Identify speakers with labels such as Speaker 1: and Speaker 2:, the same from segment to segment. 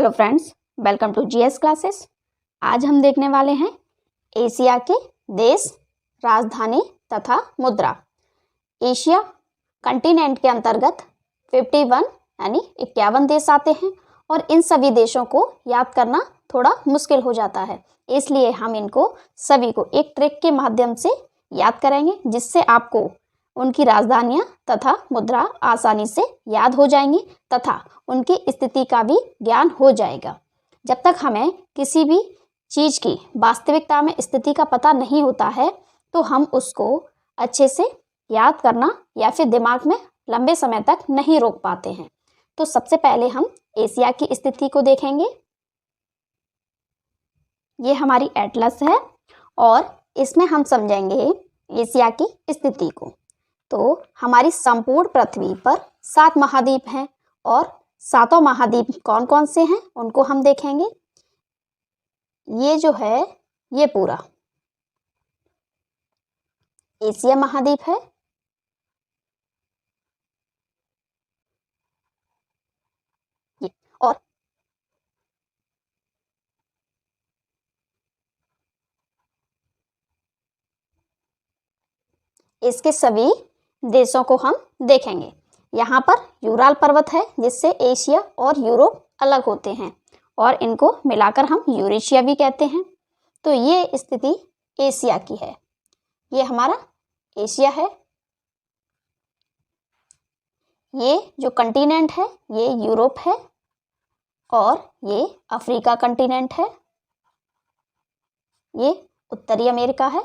Speaker 1: Hello friends, welcome to GS classes. आज हम देखने वाले हैं एशिया के देश, राजधानी तथा मुद्रा। एशिया कंटिनेंट के अंतर्गत 51 यानी 51 देश आते हैं और इन सभी देशों को याद करना थोड़ा मुश्किल हो जाता है, इसलिए हम इनको सभी को एक ट्रिक के माध्यम से याद करेंगे, जिससे आपको उनकी राजधानियां तथा मुद्रा आसानी से याद हो जाएंगी तथा उनकी स्थिति का भी ज्ञान हो जाएगा। जब तक हमें किसी भी चीज़ की वास्तविकता में स्थिति का पता नहीं होता है तो हम उसको अच्छे से याद करना या फिर दिमाग में लंबे समय तक नहीं रोक पाते हैं। तो सबसे पहले हम एशिया की स्थिति को देखेंगे। ये हमारी एटलस है और इसमें हम समझेंगे एशिया की स्थिति को। तो हमारी संपूर्ण पृथ्वी पर 7 महाद्वीप हैं और 7 महाद्वीप कौन कौन से हैं उनको हम देखेंगे। ये जो है ये पूरा एशिया महाद्वीप है। ये और इसके सभी देशों को हम देखेंगे। यहाँ पर यूराल पर्वत है, जिससे एशिया और यूरोप अलग होते हैं और इनको मिलाकर हम यूरेशिया भी कहते हैं। तो ये स्थिति एशिया की है। ये हमारा एशिया है। ये जो कंटिनेंट है ये यूरोप है और ये अफ्रीका कंटिनेंट है। ये उत्तरी अमेरिका है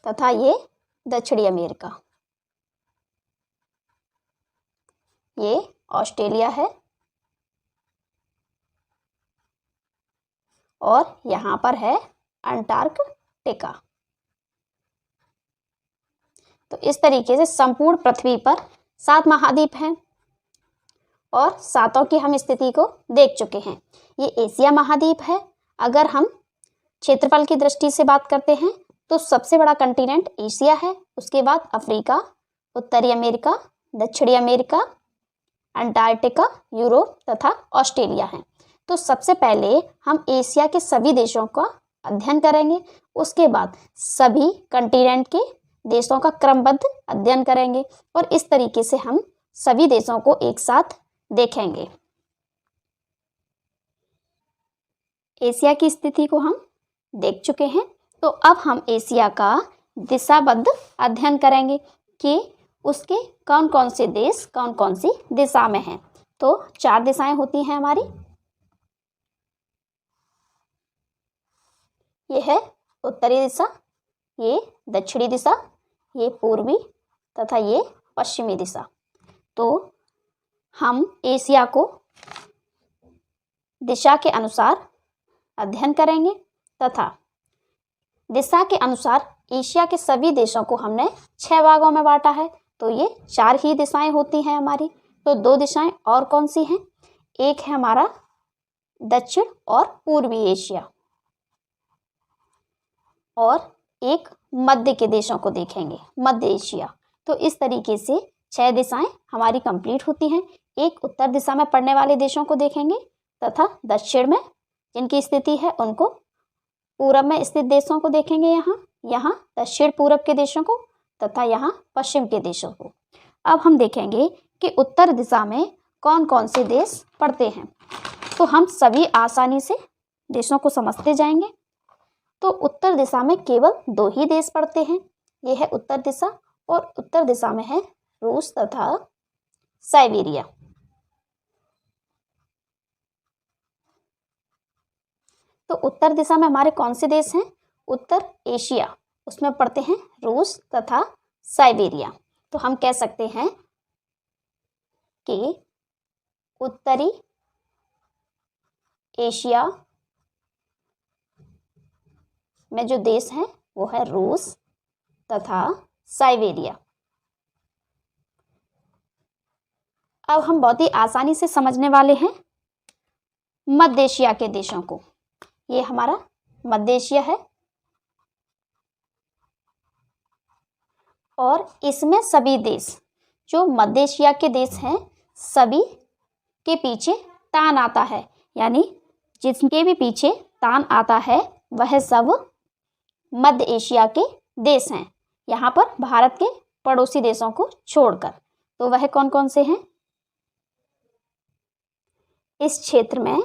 Speaker 1: तथा ये दक्षिणी अमेरिका। ये ऑस्ट्रेलिया है और यहाँ पर है अंटार्कटिका। तो इस तरीके से संपूर्ण पृथ्वी पर 7 महाद्वीप हैं और 7 की हम स्थिति को देख चुके हैं। ये एशिया महाद्वीप है। अगर हम क्षेत्रफल की दृष्टि से बात करते हैं तो सबसे बड़ा कंटिनेंट एशिया है, उसके बाद अफ्रीका, उत्तरी अमेरिका, दक्षिणी अमेरिका, अंटार्कटिका, यूरोप तथा ऑस्ट्रेलिया है। तो सबसे पहले हम एशिया के सभी देशों का अध्ययन करेंगे, उसके बाद सभी कंटिनेंट के देशों का क्रमबद्ध अध्ययन करेंगे और इस तरीके से हम सभी देशों को एक साथ देखेंगे। एशिया की स्थिति को हम देख चुके हैं, तो अब हम एशिया का दिशाबद्ध अध्ययन करेंगे कि उसके कौन कौन से देश कौन कौन सी दिशा में हैं। तो 4 दिशाएं होती हैं हमारी। ये है उत्तरी दिशा, ये दक्षिणी दिशा, ये पूर्वी तथा ये पश्चिमी दिशा। तो हम एशिया को दिशा के अनुसार अध्ययन करेंगे तथा दिशा के अनुसार एशिया के सभी देशों को हमने 6 भागों में बांटा है। तो ये 4 ही दिशाएं होती हैं हमारी। तो 2 दिशाएं और कौन सी हैं? एक है हमारा दक्षिण और पूर्वी एशिया और एक मध्य के देशों को देखेंगे, मध्य एशिया। तो इस तरीके से 6 दिशाएं हमारी कंप्लीट होती हैं। एक उत्तर दिशा में पड़ने वाले देशों को देखेंगे तथा दक्षिण में जिनकी स्थिति है उनको, पूरब में स्थित देशों को देखेंगे, यहाँ दक्षिण पूरब के देशों को तथा यहाँ पश्चिम के देशों को। अब हम देखेंगे कि उत्तर दिशा में कौन कौन से देश पड़ते हैं। तो हम सभी आसानी से देशों को समझते जाएंगे। तो उत्तर दिशा में केवल 2 ही देश पड़ते हैं। ये है उत्तर दिशा और उत्तर दिशा में है रूस तथा साइबेरिया। तो उत्तर दिशा में हमारे कौन से देश हैं? उत्तर एशिया, उसमें पड़ते हैं रूस तथा साइबेरिया। तो हम कह सकते हैं कि उत्तरी एशिया में जो देश हैं वो है रूस तथा साइबेरिया। अब हम बहुत ही आसानी से समझने वाले हैं मध्य एशिया के देशों को। ये हमारा मध्य एशिया है और इसमें सभी देश जो मध्य एशिया के देश हैं सभी के पीछे तान आता है, यानी जिनके भी पीछे तान आता है वह सब मध्य एशिया के देश हैं, यहाँ पर भारत के पड़ोसी देशों को छोड़कर। तो वह कौन कौन से हैं? इस क्षेत्र में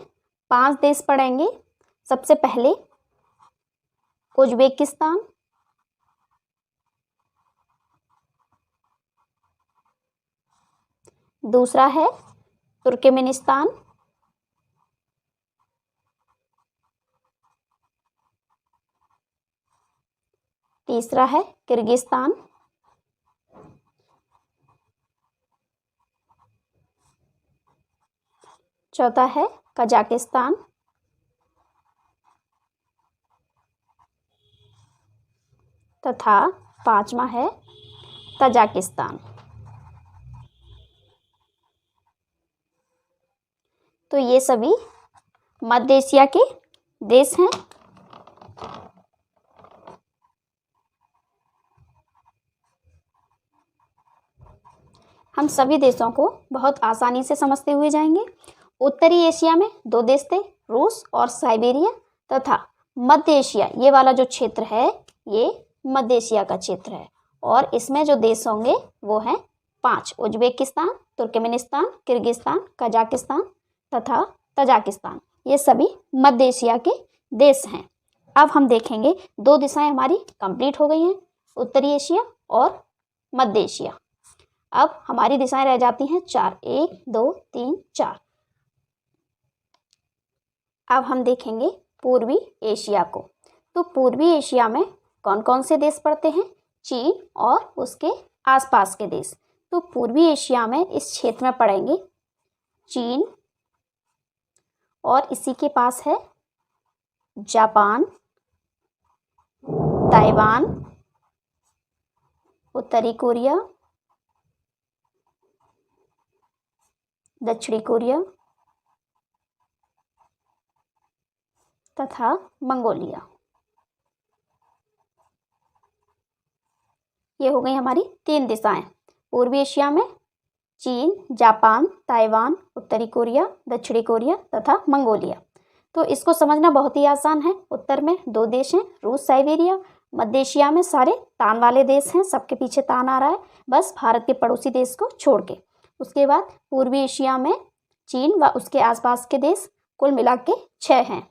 Speaker 1: 5 देश पड़ेंगे। सबसे पहले उज्बेकिस्तान, दूसरा है तुर्कमेनिस्तान, तीसरा है किर्गिस्तान, चौथा है कजाकिस्तान, तथा 5वां है तजाकिस्तान। तो ये सभी मध्य एशिया के देश हैं। हम सभी देशों को बहुत आसानी से समझते हुए जाएंगे। उत्तरी एशिया में 2 देश थे, रूस और साइबेरिया, तथा मध्य एशिया ये वाला जो क्षेत्र है ये मध्य एशिया का क्षेत्र है, और इसमें जो देश होंगे वो हैं 5, उज्बेकिस्तान, तुर्कमेनिस्तान, किर्गिस्तान, कजाकिस्तान तथा तजाकिस्तान। ये सभी मध्य एशिया के देश हैं। अब हम देखेंगे 2 दिशाएं हमारी कंप्लीट हो गई हैं, उत्तरी एशिया और मध्य एशिया। अब हमारी दिशाएं रह जाती हैं 4, 1, 2, 3, 4। अब हम देखेंगे पूर्वी एशिया को। तो पूर्वी एशिया में कौन कौन से देश पड़ते हैं? चीन और उसके आसपास के देश। तो पूर्वी एशिया में इस क्षेत्र में पड़ेंगे चीन, और इसी के पास है जापान, ताइवान, उत्तरी कोरिया, दक्षिणी कोरिया तथा मंगोलिया। ये हो गई हमारी 3 दिशाएं। पूर्वी एशिया में चीन, जापान, ताइवान, उत्तरी कोरिया, दक्षिणी कोरिया तथा मंगोलिया। तो इसको समझना बहुत ही आसान है। उत्तर में 2 देश हैं, रूस, साइबेरिया। मध्य एशिया में सारे तान वाले देश हैं, सबके पीछे तान आ रहा है, बस भारत के पड़ोसी देश को छोड़ के। उसके बाद पूर्वी एशिया में चीन व उसके आसपास के देश, कुल मिला के 6 हैं।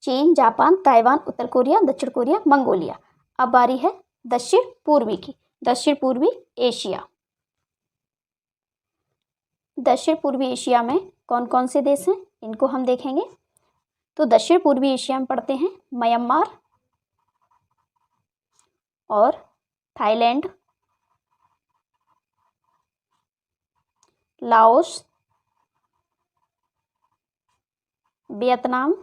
Speaker 1: चीन, जापान, ताइवान, उत्तर कोरिया, दक्षिण कोरिया, मंगोलिया। अब बारी है दक्षिण पूर्वी की, दक्षिण पूर्वी एशिया। दक्षिण पूर्वी एशिया में कौन कौन से देश हैं इनको हम देखेंगे। तो दक्षिण पूर्वी एशिया में पड़ते हैं म्यांमार और Thailand, Laos, Vietnam,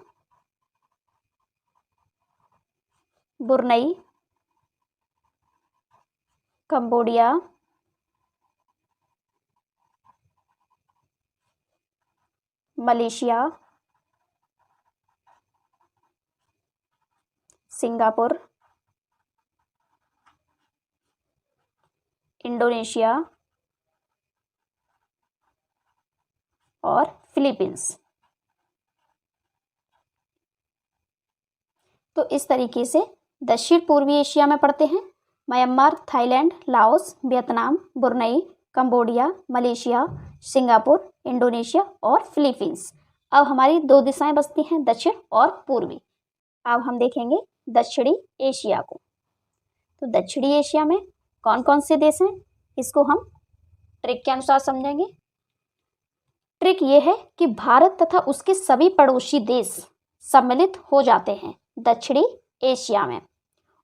Speaker 1: Brunei, Cambodia, Malaysia, Singapore, Indonesia और फिलीपींस। तो इस तरीके से दक्षिण पूर्वी एशिया में पड़ते हैं Myanmar, Thailand, Laos, Vietnam, Brunei, Cambodia, Malaysia, Singapore, Indonesia और फिलीपींस। अब हमारी 2 दिशाएं बचती हैं, दक्षिण और पूर्वी। अब हम देखेंगे दक्षिणी एशिया को। तो दक्षिणी एशिया में कौन कौन से देश हैं इसको हम ट्रिक के अनुसार समझेंगे। ट्रिक ये है कि भारत तथा उसके सभी पड़ोसी देश सम्मिलित हो जाते हैं दक्षिणी एशिया में,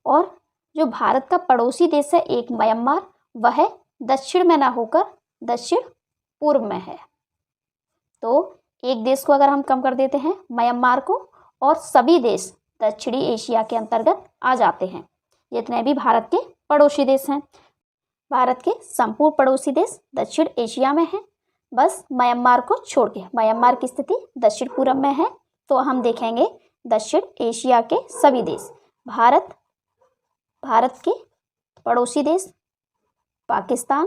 Speaker 1: और जो भारत का पड़ोसी देश है एक म्यांमार, वह दक्षिण में ना होकर दक्षिण पूर्व में है। तो एक देश को अगर हम कम कर देते हैं म्यांमार को, और सभी देश दक्षिणी एशिया के अंतर्गत आ जाते हैं, जितने भी भारत के पड़ोसी देश हैं। भारत के संपूर्ण पड़ोसी देश दक्षिण एशिया में हैं, बस म्यांमार को छोड़ के। म्यांमार की स्थिति दक्षिण पूर्व में है। तो हम देखेंगे दक्षिण एशिया के सभी देश। भारत के पड़ोसी देश पाकिस्तान,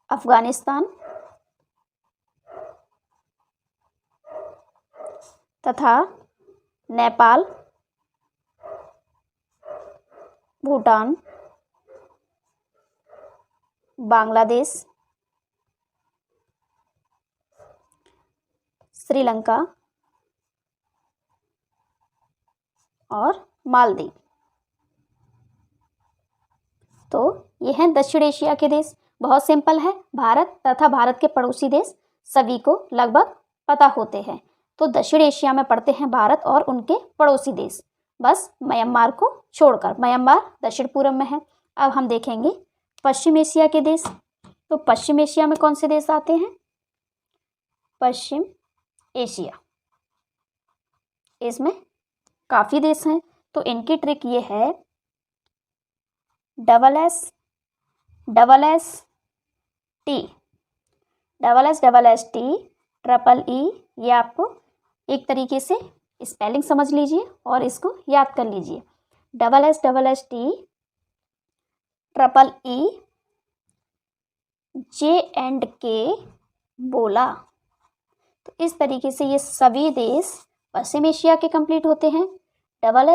Speaker 1: अफगानिस्तान तथा नेपाल, भूटान, बांग्लादेश, श्रीलंका और मालदीव। तो ये हैं दक्षिण एशिया के देश। बहुत सिंपल है, भारत तथा भारत के पड़ोसी देश सभी को लगभग पता होते हैं। तो दक्षिण एशिया में पड़ते हैं भारत और उनके पड़ोसी देश, बस म्यांमार को छोड़कर। म्यांमार दक्षिण पूर्व में है। अब हम देखेंगे पश्चिम एशिया के देश। तो पश्चिम एशिया में कौन से देश आते हैं? पश्चिम एशिया, इसमें काफ़ी देश हैं। तो इनकी ट्रिक ये है, double S T, triple E, ये आपको एक तरीके से स्पेलिंग समझ लीजिए और इसको याद कर लीजिए। Double S T, triple E, J&K, बोला। तो इस तरीके से ये सभी देश पश्चिम एशिया के कंप्लीट होते हैं। Double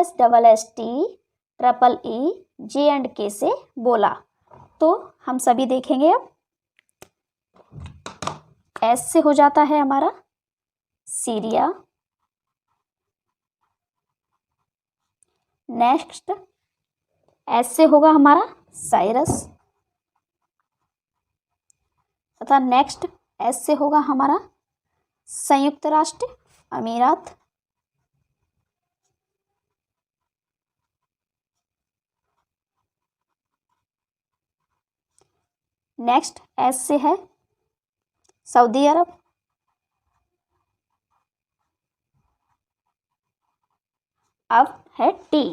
Speaker 1: S T, triple E, J&K से बोला। तो हम सभी देखेंगे। अब एस से हो जाता है हमारा सीरिया, नेक्स्ट एस से होगा हमारा साइरस, तथा नेक्स्ट एस से होगा हमारा संयुक्त राष्ट्र अमीरात, नेक्स्ट एस से है सऊदी अरब, अब है टी।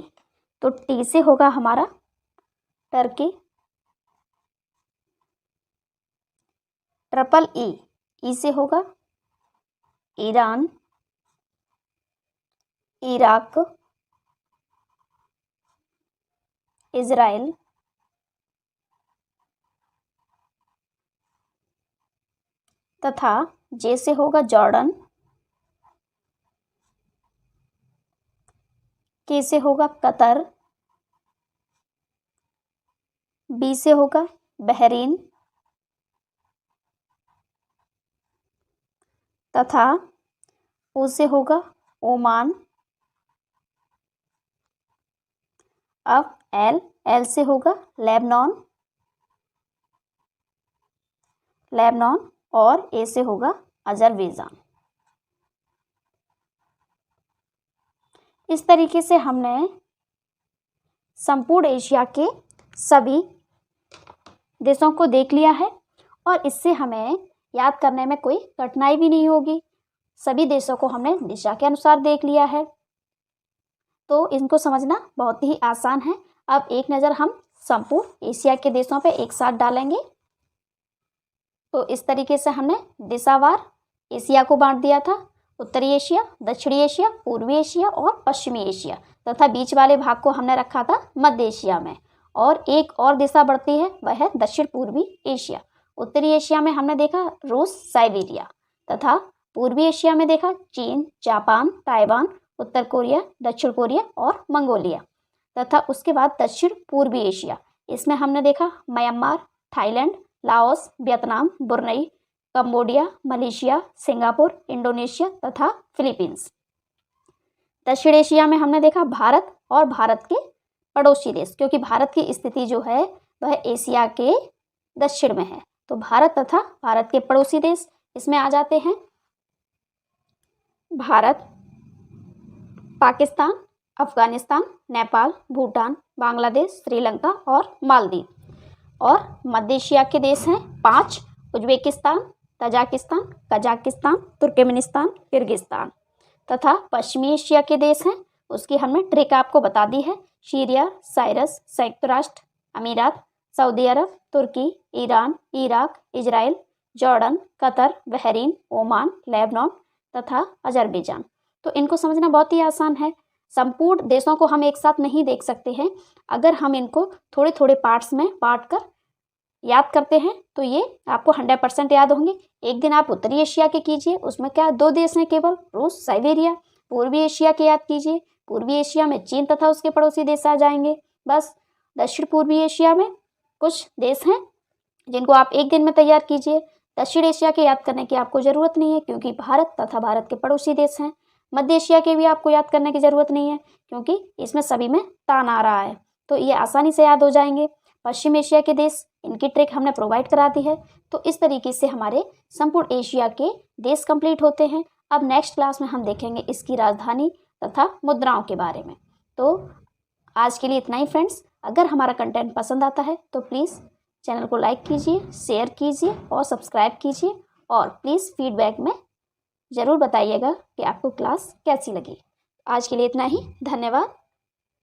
Speaker 1: तो टी से होगा हमारा टर्की, ट्रिपल ई, ई से होगा ईरान, इराक, इजराइल, तथा जे से होगा जॉर्डन, के से होगा कतर, बी से होगा बहरीन, तथा ओ से होगा ओमान। अब एल से होगा लेबनान, और ए से होगा अजरबैजान। इस तरीके से हमने संपूर्ण एशिया के सभी देशों को देख लिया है और इससे हमें याद करने में कोई कठिनाई भी नहीं होगी। सभी देशों को हमने दिशा के अनुसार देख लिया है, तो इनको समझना बहुत ही आसान है। अब एक नज़र हम संपूर्ण एशिया के देशों पे एक साथ डालेंगे। तो इस तरीके से हमने दिशावार एशिया को बांट दिया था, उत्तरी एशिया, दक्षिणी एशिया, पूर्वी एशिया और पश्चिमी एशिया, तथा बीच वाले भाग को हमने रखा था मध्य एशिया में। और एक और दिशा बढ़ती है, वह है दक्षिण पूर्वी एशिया। उत्तरी एशिया में हमने देखा रूस, साइबेरिया, तथा पूर्वी एशिया में देखा चीन, जापान, ताइवान, उत्तर कोरिया, दक्षिण कोरिया और मंगोलिया। तथा उसके बाद दक्षिण पूर्वी एशिया, इसमें हमने देखा Myanmar, Thailand, Laos, Vietnam, Brunei, Cambodia, Malaysia, Singapore, Indonesia तथा फिलीपींस। दक्षिण एशिया में हमने देखा भारत और भारत के पड़ोसी देश, क्योंकि भारत की स्थिति जो है वह एशिया के दक्षिण में है। तो भारत तथा भारत के पड़ोसी देश इसमें आ जाते हैं भारत, पाकिस्तान, अफगानिस्तान, नेपाल, भूटान, बांग्लादेश, श्रीलंका और मालदीव। और मध्य एशिया के देश हैं 5, Uzbekistan, Tajikistan, Kazakhstan, Turkmenistan, Kyrgyzstan. तथा पश्चिमी एशिया के देश हैं, उसकी हमने ट्रिक आपको बता दी है, सीरिया, साइरस, संयुक्त राष्ट्र अमीरात, सऊदी अरब, तुर्की, Iran, Iraq, Israel, Jordan, Qatar, Bahrain, Oman, लेबनान तथा अजरबैजान। तो इनको समझना बहुत ही आसान है। संपूर्ण देशों को हम एक साथ नहीं देख सकते हैं, अगर हम इनको थोड़े थोड़े पार्ट्स में बांट कर याद करते हैं तो ये आपको 100% याद होंगे। एक दिन आप उत्तरी एशिया के कीजिए, उसमें क्या 2 देश हैं केवल, रूस, साइबेरिया। पूर्वी एशिया के याद कीजिए, पूर्वी एशिया में चीन तथा उसके पड़ोसी देश आ जाएंगे। बस दक्षिण पूर्वी एशिया में कुछ देश हैं जिनको आप एक दिन में तैयार कीजिए। दक्षिण एशिया के याद करने की आपको ज़रूरत नहीं है क्योंकि भारत तथा भारत के पड़ोसी देश हैं। मध्य एशिया के भी आपको याद करने की ज़रूरत नहीं है क्योंकि इसमें सभी में तान आ रहा है, तो ये आसानी से याद हो जाएंगे। पश्चिम एशिया के देश, इनकी ट्रिक हमने प्रोवाइड करा दी है। तो इस तरीके से हमारे संपूर्ण एशिया के देश कंप्लीट होते हैं। अब नेक्स्ट क्लास में हम देखेंगे इसकी राजधानी तथा मुद्राओं के बारे में। तो आज के लिए इतना ही फ्रेंड्स। अगर हमारा कंटेंट पसंद आता है तो प्लीज़ चैनल को लाइक कीजिए, शेयर कीजिए और सब्सक्राइब कीजिए, और प्लीज़ फीडबैक में ज़रूर बताइएगा कि आपको क्लास कैसी लगी। आज के लिए इतना ही, धन्यवाद।